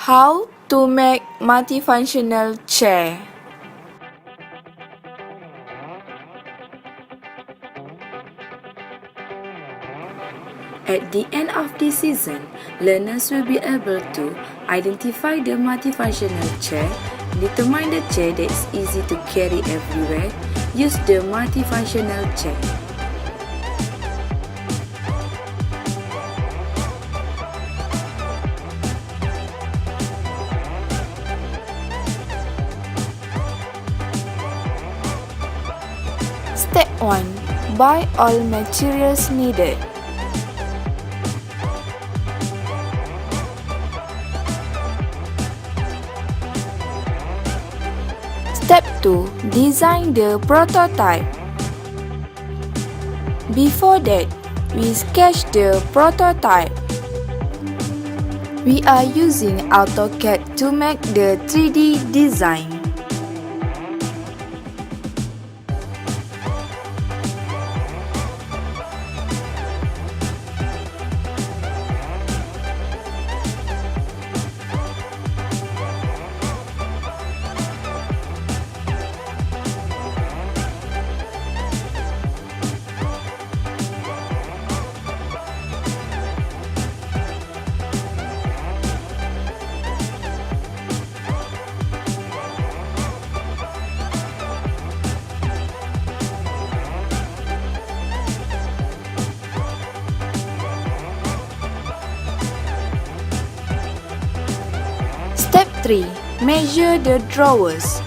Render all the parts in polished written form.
How to make multifunctional chair. At the end of this season, learners will be able to identify the multifunctional chair, determine the chair that is easy to carry everywhere, use the multifunctional chair. Step 1. Buy all materials needed. Step 2. Design the prototype. Before that, we sketch the prototype. We are using AutoCAD to make the 3D design. Step 3. Measure the drawers.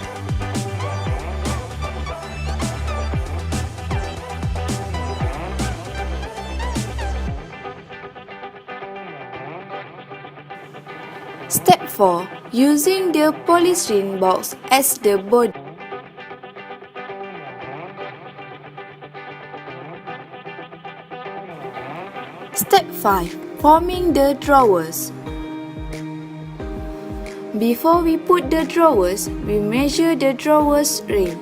Step 4. Using the polystyrene box as the body. Step 5. Forming the drawers. Before we put the drawers, we measure the drawers rim.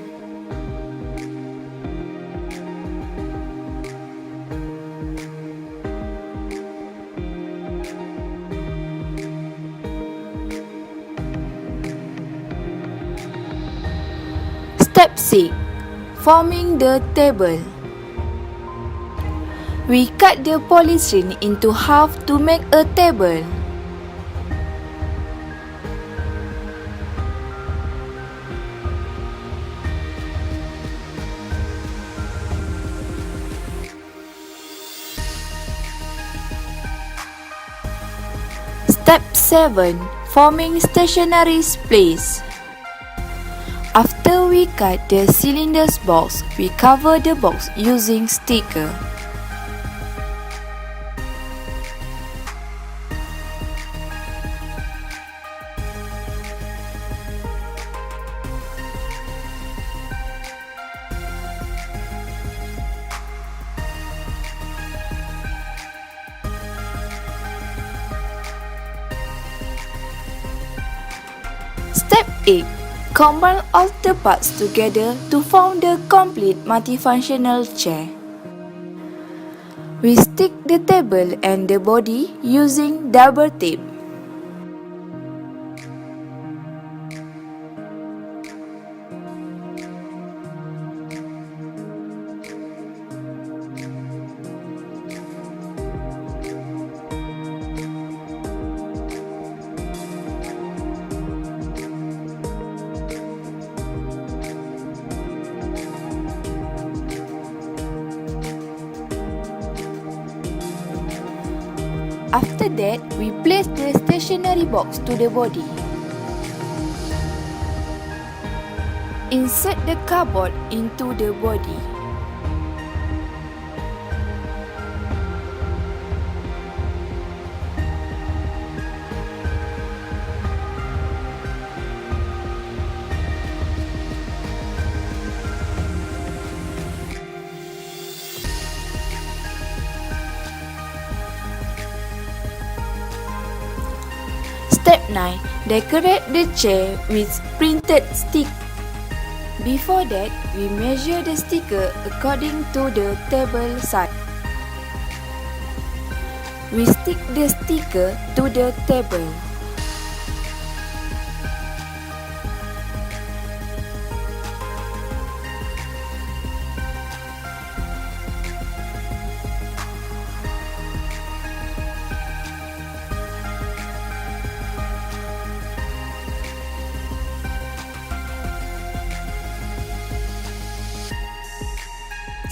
Step 6. Forming the table. We cut the polystyrene into half to make a table. Step 7. Forming stationary splice. After we cut the cylinders box, we cover the box using sticker. Step 8. Combine all the parts together to form the complete multifunctional chair. We stick the table and the body using double tape. After that, we place the stationary box to the body. Insert the cardboard into the body. Step 9. Decorate the chair with printed stick. Before that, we measure the sticker according to the table size. We stick the sticker to the table.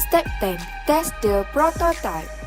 Step 10. Test the prototype.